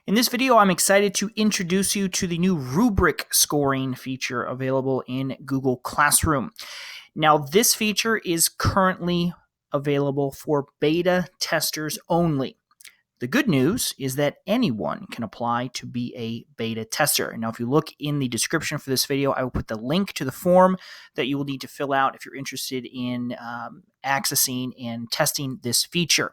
In this video, I'm excited to introduce you to the new Rubric scoring feature available in Google Classroom. Now, this feature is currently available for beta testers only. The good news is that anyone can apply to be a beta tester. Now, if you look in the description for this video, I will put the link to the form that you will need to fill out if you're interested in accessing and testing this feature.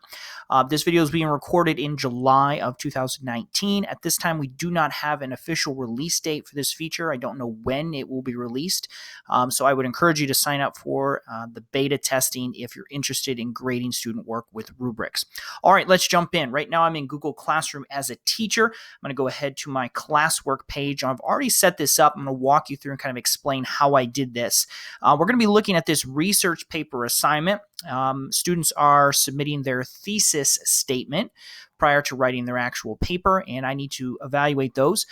This video is being recorded in July of 2019. At this time, we do not have an official release date for this feature. I don't know when it will be released. So I would encourage you to sign up for the beta testing if you're interested in grading student work with rubrics. All right, let's jump in. Right now, I'm in Google Classroom as a teacher. I'm going to go ahead to my classwork page. I've already set this up. I'm going to walk you through and kind of explain how I did this. We're going to be looking at this research paper assignment. Students are submitting their thesis statement prior to writing their actual paper, and I need to evaluate those.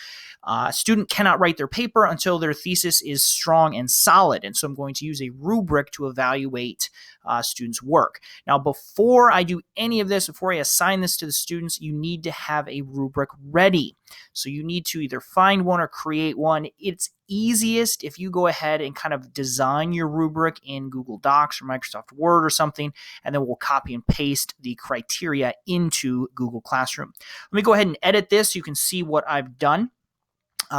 A student cannot write their paper until their thesis is strong and solid, and so I'm going to use a rubric to evaluate students' work. Now, before I do any of this, before I assign this to the students, you need to have a rubric ready. So you need to either find one or create one. It's easiest if you go ahead and kind of design your rubric in Google Docs or Microsoft Word or something, and then we'll copy and paste the criteria into Google Classroom. Let me go ahead and edit this so you can see what I've done.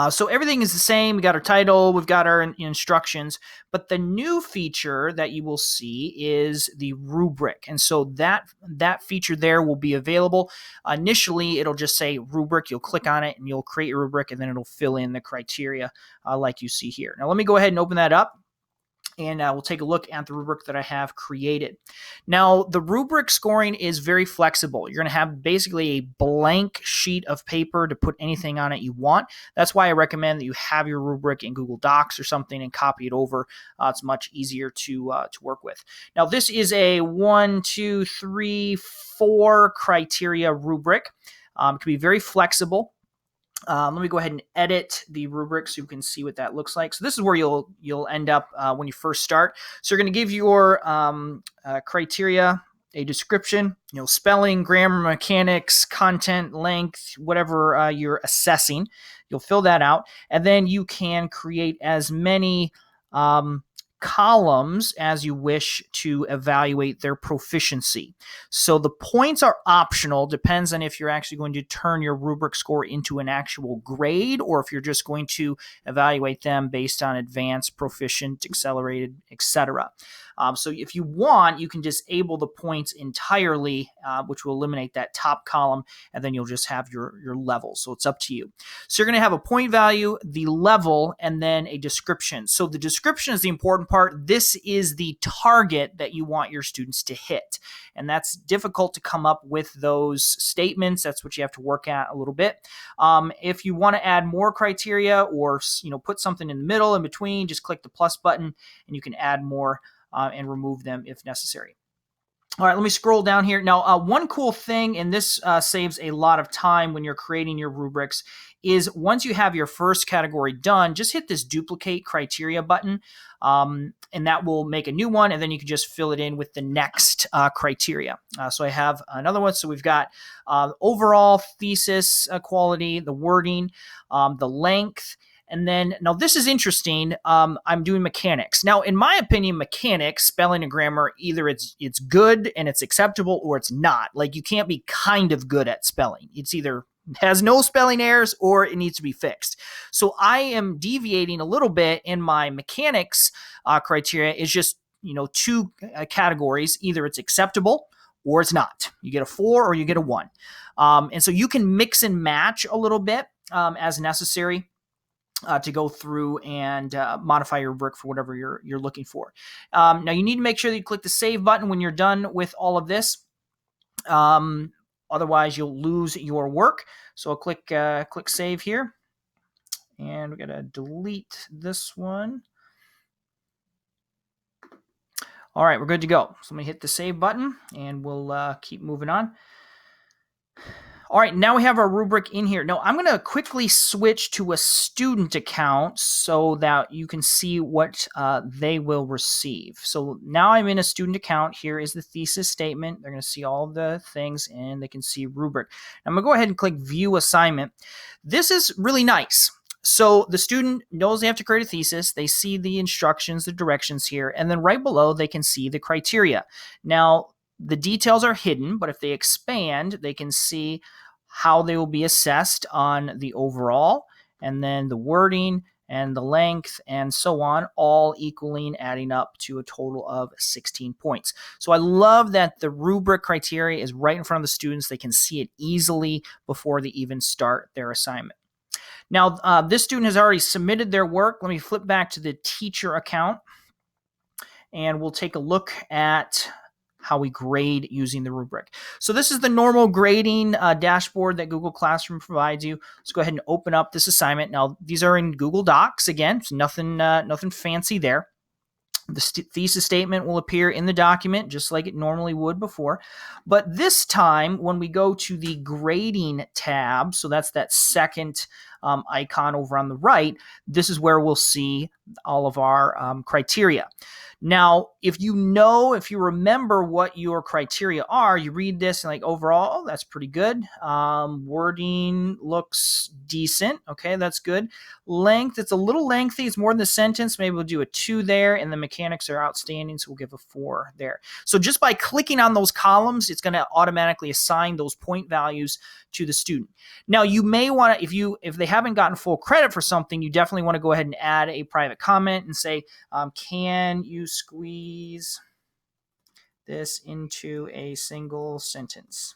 So everything is the same. We got our title, we've got our instructions, but the new feature that you will see is the rubric. And so that feature there will be available. Initially, it'll just say rubric. You'll click on it and you'll create a rubric, and then it'll fill in the criteria like you see here. Now, let me go ahead and open that up, and we'll take a look at the rubric that I have created. Now, the rubric scoring is very flexible. You're going to have basically a blank sheet of paper to put anything on it you want. That's why I recommend that you have your rubric in Google Docs or something and copy it over. It's much easier to work with. Now, this is a 1, 2, 3, 4 criteria rubric. It can be very flexible. Let me go ahead and edit the rubric so you can see what that looks like. So this is where you'll end up when you first start. So you're going to give your criteria a description, spelling, grammar, mechanics, content, length, whatever you're assessing. You'll fill that out, and then you can create as many columns as you wish to evaluate their proficiency. So the points are optional, depends on if you're actually going to turn your rubric score into an actual grade or if you're just going to evaluate them based on advanced, proficient, accelerated, etc. So if you want, you can disable the points entirely, which will eliminate that top column, and then you'll just have your level. So it's up to you. So you're going to have a point value, the level, and then a description. So the description is the important part. This is the target that you want your students to hit. And that's difficult to come up with those statements. That's what you have to work at a little bit. If you want to add more criteria or put something in the middle, in between, just click the plus button and you can add more and remove them if necessary. All right, let me scroll down here. Now, one cool thing, and this saves a lot of time when you're creating your rubrics, is once you have your first category done, just hit this duplicate criteria button, and that will make a new one, and then you can just fill it in with the next criteria. So I have another one. So we've got overall thesis quality, the wording, the length, and then, now this is interesting, I'm doing mechanics. Now, in my opinion, mechanics, spelling and grammar, either it's good and it's acceptable or it's not. Like, you can't be kind of good at spelling. It's either has no spelling errors or it needs to be fixed. So I am deviating a little bit in my mechanics criteria. Is just, two categories. Either it's acceptable or it's not. You get a 4 or you get a 1. And so you can mix and match a little bit as necessary. To go through and modify your rubric for whatever you're looking for. Now, you need to make sure that you click the save button when you're done with all of this. Otherwise, you'll lose your work. So I'll click save here. And we're going to delete this one. All right, we're good to go. So let me hit the save button, and we'll keep moving on. All right, now we have our rubric in here. Now I'm going to quickly switch to a student account so that you can see what they will receive. So now I'm in a student account. Here is the thesis statement. They're going to see all the things and they can see rubric. Now I'm going to go ahead and click view assignment. This is really nice. So the student knows they have to create a thesis. They see the instructions, the directions here, and then right below they can see the criteria. Now the details are hidden, but if they expand, they can see how they will be assessed on the overall, and then the wording and the length and so on, all equaling, adding up to a total of 16 points. So I love that the rubric criteria is right in front of the students. They can see it easily before they even start their assignment. Now, this student has already submitted their work. Let me flip back to the teacher account, and we'll take a look at how we grade using the rubric. So this is the normal grading dashboard that Google Classroom provides you. Let's go ahead and open up this assignment. Now, these are in Google Docs. Again, so nothing fancy there. The thesis statement will appear in the document just like it normally would before. But this time, when we go to the grading tab, so that's that second icon over on the right, this is where we'll see all of our criteria. Now, if you remember what your criteria are, you read this and like overall, oh, that's pretty good. Wording looks decent. Okay, that's good. Length, it's a little lengthy. It's more than the sentence. Maybe we'll do a 2 there, and the mechanics are outstanding, so we'll give a 4 there. So just by clicking on those columns, it's going to automatically assign those point values to the student. Now, you may want to, if they haven't gotten full credit for something, you definitely want to go ahead and add a private comment and say, can you squeeze this into a single sentence?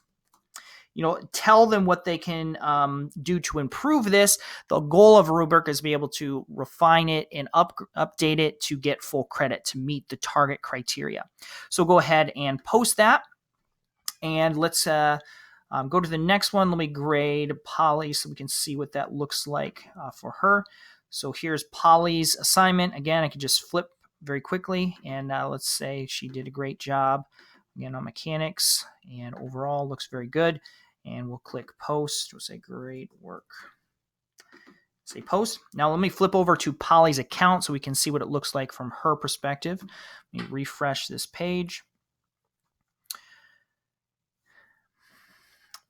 Tell them what they can do to improve this. The goal of Rubric is to be able to refine it and update it to get full credit to meet the target criteria. So go ahead and post that. And let's go to the next one. Let me grade Polly so we can see what that looks like for her. So here's Polly's assignment. Again, I can just flip very quickly, and let's say she did a great job again on mechanics, and overall looks very good. And we'll click post. We'll say great work. Say post. Now let me flip over to Polly's account so we can see what it looks like from her perspective. Let me refresh this page. You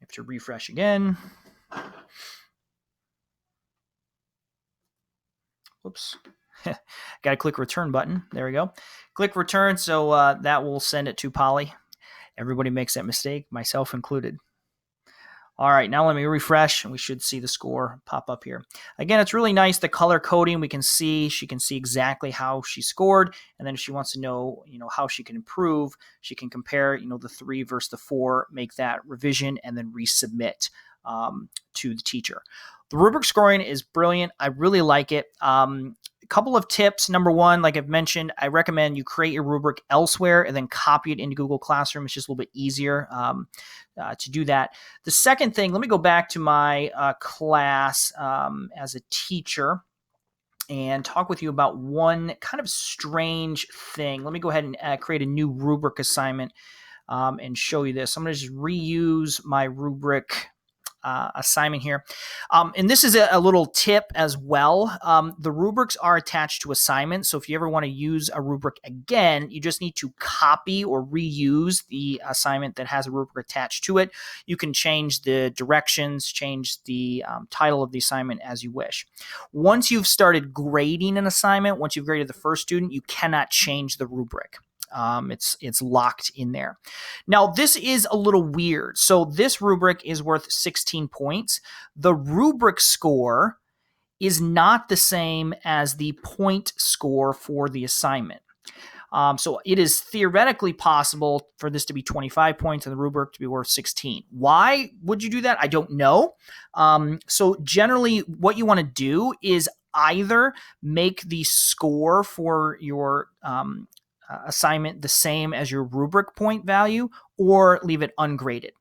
have to refresh again. Whoops. Got to click return button. There we go. Click return, so that will send it to Polly. Everybody makes that mistake, myself included. All right, now let me refresh, and we should see the score pop up here. Again, it's really nice, the color coding. She can see exactly how she scored, and then if she wants to know, how she can improve, she can compare, the 3 versus the 4, make that revision, and then resubmit to the teacher. The rubric scoring is brilliant. I really like it. A couple of tips. Number one, like I've mentioned, I recommend you create your rubric elsewhere and then copy it into Google Classroom. It's just a little bit easier to do that. The second thing, let me go back to my class as a teacher and talk with you about one kind of strange thing. Let me go ahead and create a new rubric assignment and show you this. I'm going to just reuse my rubric assignment here. And this is a little tip as well. The rubrics are attached to assignments. So if you ever want to use a rubric again, you just need to copy or reuse the assignment that has a rubric attached to it. You can change the directions, change the title of the assignment as you wish. Once you've started grading an assignment, once you've graded the first student, you cannot change the rubric. It's locked in there. Now, this is a little weird. So this rubric is worth 16 points. The rubric score is not the same as the point score for the assignment. So it is theoretically possible for this to be 25 points and the rubric to be worth 16. Why would you do that? I don't know. So generally what you want to do is either make the score for your assignment the same as your rubric point value or leave it ungraded.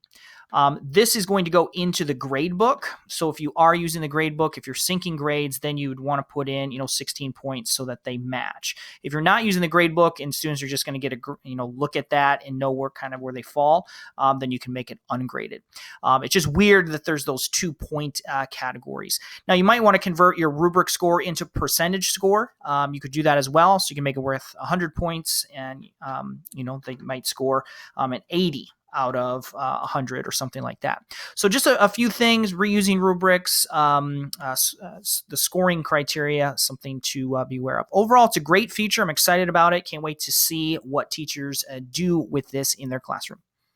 This is going to go into the grade book. So if you are using the grade book, if you're syncing grades, then you would want to put in, 16 points so that they match. If you're not using the grade book and students are just going to get look at that and know where they fall, then you can make it ungraded. It's just weird that there's those 2-point categories. Now you might want to convert your rubric score into percentage score. You could do that as well. So you can make it worth 100 points and, they might score an 80 out of 100 or something like that. So just a few things, reusing rubrics, the scoring criteria, something to be aware of. Overall, it's a great feature. I'm excited about it. Can't wait to see what teachers do with this in their classroom.